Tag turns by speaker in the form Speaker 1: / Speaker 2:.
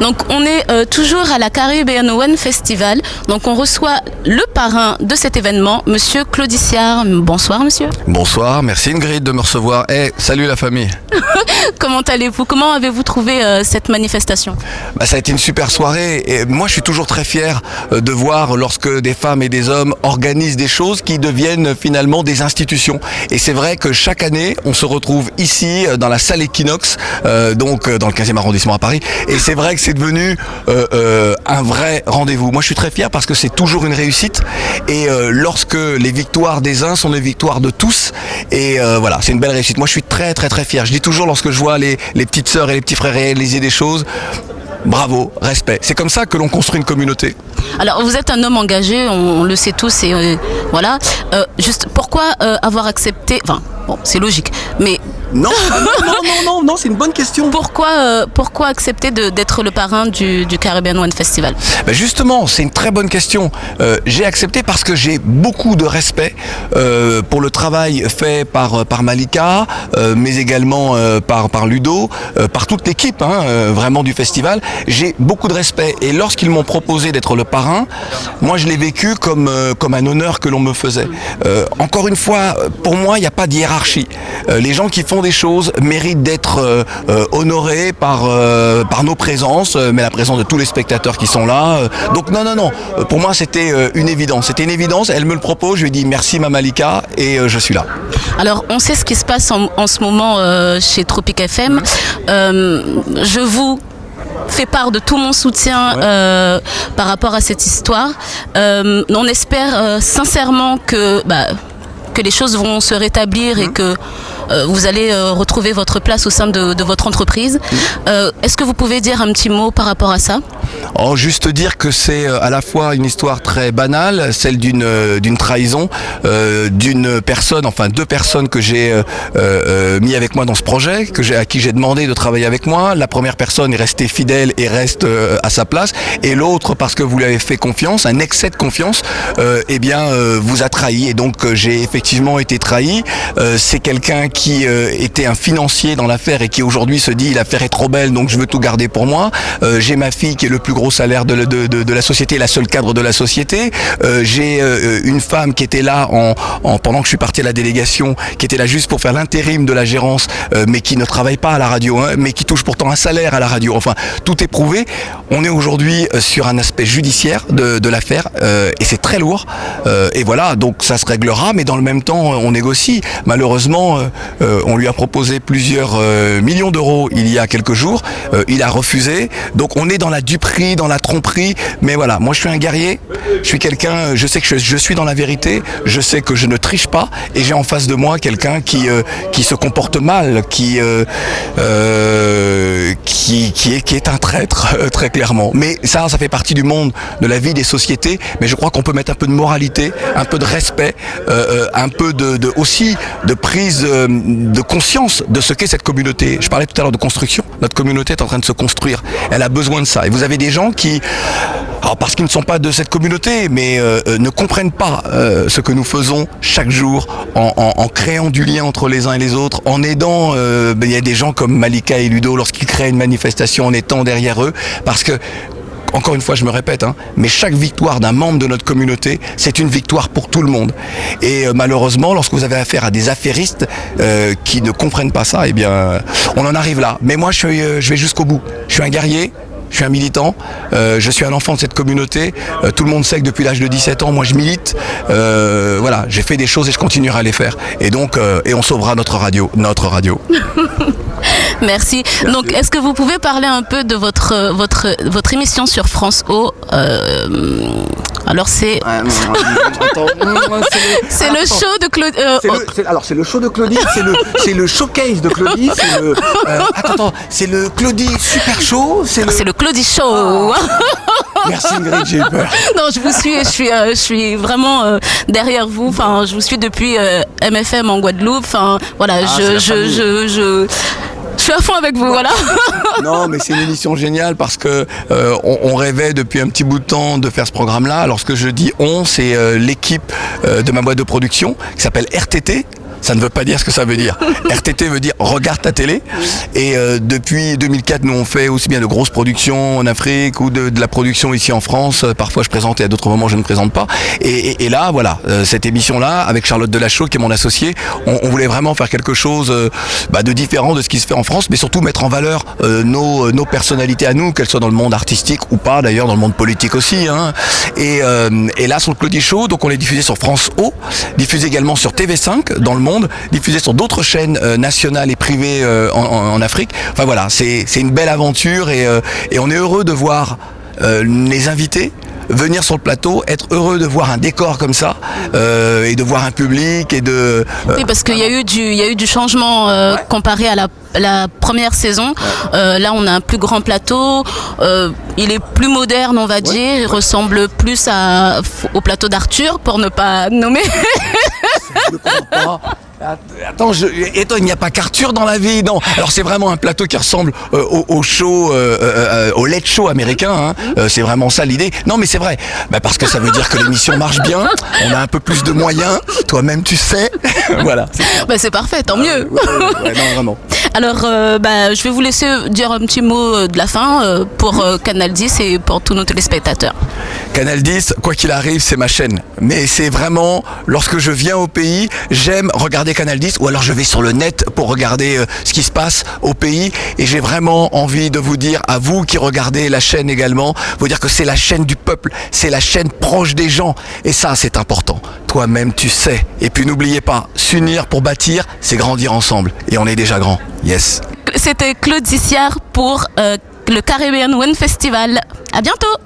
Speaker 1: Donc on est toujours à la Caribbean One Festival. Donc on reçoit le parrain de cet événement, Monsieur Claudiciard. Bonsoir monsieur.
Speaker 2: Bonsoir, merci Ingrid de me recevoir. Salut la famille.
Speaker 1: Comment allez-vous? Comment avez-vous trouvé cette manifestation?
Speaker 2: Ça a été une super soirée et moi je suis toujours très fier de voir lorsque des femmes et des hommes organisent des choses qui deviennent finalement des institutions. Et c'est vrai que chaque année on se retrouve ici dans la salle Equinox, donc dans le 15e arrondissement à Paris. Et c'est vrai que c'est devenu un vrai rendez-vous. Moi je suis très fier parce que c'est toujours une réussite et lorsque les victoires des uns sont les victoires de tous et voilà, c'est une belle réussite. Moi je suis très fier. Je dis toujours lorsque je vois les petites sœurs et les petits frères réaliser des choses, bravo, respect. C'est comme ça que l'on construit une communauté.
Speaker 1: Alors vous êtes un homme engagé, on le sait tous et voilà. Juste pourquoi avoir accepté, enfin bon c'est logique, mais
Speaker 2: non, c'est une bonne question.
Speaker 1: Pourquoi accepter d'être le parrain du Caribbean One Festival?
Speaker 2: Justement, c'est une très bonne question. J'ai accepté parce que j'ai beaucoup de respect pour le travail fait par Malika, mais également par Ludo, par toute l'équipe vraiment du festival. J'ai beaucoup de respect et lorsqu'ils m'ont proposé d'être le parrain, moi je l'ai vécu comme un honneur que l'on me faisait. Encore une fois, pour moi, il n'y a pas de hiérarchie. Les gens qui font des choses méritent d'être honorés par nos présences, mais la présence de tous les spectateurs qui sont là. Donc non, pour moi c'était une évidence. C'était une évidence, elle me le propose, je lui ai dit merci ma Malika et je suis là.
Speaker 1: Alors on sait ce qui se passe en ce moment chez Tropic FM. Je vous fais part de tout mon soutien par rapport à cette histoire. On espère sincèrement que les choses vont se rétablir et que vous allez retrouver votre place au sein de votre entreprise. Est-ce que vous pouvez dire un petit mot par rapport à ça?
Speaker 2: Juste dire que c'est à la fois une histoire très banale, celle d'une trahison, d'une personne, enfin deux personnes que j'ai mis avec moi dans ce projet, à qui j'ai demandé de travailler avec moi. La première personne est restée fidèle et reste à sa place, et l'autre, parce que vous lui avez fait confiance, un excès de confiance, vous a trahi. Et donc j'ai effectivement été trahi. C'est quelqu'un qui était un financier dans l'affaire et qui aujourd'hui se dit l'affaire est trop belle donc je veux tout garder pour moi. J'ai ma fille qui est le plus gros salaire de la société, la seule cadre de la société. J'ai une femme qui était là pendant que je suis parti à la délégation, qui était là juste pour faire l'intérim de la gérance, mais qui ne travaille pas à la radio, mais qui touche pourtant un salaire à la radio. Enfin, tout est prouvé. On est aujourd'hui sur un aspect judiciaire de l'affaire et c'est très lourd. Et voilà, donc ça se réglera, mais dans le même temps, on négocie. Malheureusement, on lui a proposé plusieurs millions d'euros il y a quelques jours. Il a refusé. Donc on est dans la duperie, dans la tromperie. Mais voilà, moi je suis un guerrier. Je suis quelqu'un, je sais que je suis dans la vérité. Je sais que je ne triche pas. Et j'ai en face de moi quelqu'un qui se comporte mal, qui est un traître, très clairement. Mais ça fait partie du monde, de la vie des sociétés. Mais je crois qu'on peut mettre un peu de moralité, un peu de respect, un peu aussi de prise de conscience de ce qu'est cette communauté. Je parlais tout à l'heure de construction. Notre communauté est en train de se construire. Elle a besoin de ça. Et vous avez des gens qui, alors parce qu'ils ne sont pas de cette communauté, mais ne comprennent pas ce que nous faisons chaque jour en créant du lien entre les uns et les autres, en aidant. Il y a des gens comme Malika et Ludo lorsqu'ils créent une manifestation en étant derrière eux, parce que encore une fois, je me répète, mais chaque victoire d'un membre de notre communauté, c'est une victoire pour tout le monde. Et malheureusement, lorsque vous avez affaire à des affairistes qui ne comprennent pas ça, on en arrive là. Mais moi, je vais jusqu'au bout. Je suis un guerrier. Je suis un militant, je suis un enfant de cette communauté, tout le monde sait que depuis l'âge de 17 ans, moi je milite, voilà, j'ai fait des choses et je continuerai à les faire. Et donc, on sauvera notre radio.
Speaker 1: Merci. Donc, est-ce que vous pouvez parler un peu de votre émission sur France O? Alors c'est... c'est le show de Claudie.
Speaker 2: C'est le show de Claudie, c'est le showcase de Claudie, c'est le Claudie Super Show.
Speaker 1: C'est le Claudie Show.
Speaker 2: Merci Ingrid, j'ai eu peur.
Speaker 1: Non, je vous suis, je suis vraiment derrière vous. Enfin, je vous suis depuis MFM en Guadeloupe. Enfin, voilà, je suis à fond avec vous, voilà.
Speaker 2: Non, mais c'est une émission géniale parce que on rêvait depuis un petit bout de temps de faire ce programme-là. Alors ce que je dis c'est l'équipe de ma boîte de production qui s'appelle RTT. ça ne veut pas dire ce que ça veut dire. RTT veut dire regarde ta télé. Et depuis 2004, nous on fait aussi bien de grosses productions en Afrique ou de la production ici en France. Parfois je présente et à d'autres moments je ne présente pas. Et là, voilà, cette émission-là, avec Charlotte Delachaux qui est mon associée, on voulait vraiment faire quelque chose de différent de ce qui se fait en France, mais surtout mettre en valeur nos personnalités à nous, qu'elles soient dans le monde artistique ou pas, d'ailleurs dans le monde politique aussi. Hein. Et là, sur le Claudie Show, donc on est diffusé sur France O, diffusé également sur TV5 dans le monde, diffusé sur d'autres chaînes nationales et privées en Afrique. Enfin voilà, c'est une belle aventure et on est heureux de voir les invités venir sur le plateau, être heureux de voir un décor comme ça et de voir un public et de...
Speaker 1: Oui, parce qu'il y a eu du changement comparé à la première saison. Là, on a un plus grand plateau. Il est plus moderne, on va dire. Il ressemble plus au plateau d'Arthur, pour ne pas nommer.
Speaker 2: Je comprends pas. Attends, il n'y a pas qu'Arthur dans la vie, non. Alors c'est vraiment un plateau qui ressemble au show, au Late Show américain. Hein. C'est vraiment ça l'idée. Non, mais c'est vrai. Parce que ça veut dire que l'émission marche bien. On a un peu plus de moyens. Toi-même, tu sais. Voilà.
Speaker 1: C'est parfait, tant mieux.
Speaker 2: Non, vraiment.
Speaker 1: Alors, je vais vous laisser dire un petit mot de la fin pour Canal 10 et pour tous nos téléspectateurs.
Speaker 2: Canal 10, quoi qu'il arrive, c'est ma chaîne. Mais c'est vraiment, lorsque je viens au pays, j'aime regarder Canal 10 ou alors je vais sur le net pour regarder ce qui se passe au pays et j'ai vraiment envie de vous dire, à vous qui regardez la chaîne également, vous dire que c'est la chaîne du peuple, c'est la chaîne proche des gens et ça c'est important. Toi-même tu sais. Et puis n'oubliez pas, s'unir pour bâtir, c'est grandir ensemble et on est déjà grand. Yes.
Speaker 1: C'était Claude Zissière pour le Caribbean One Festival. À bientôt.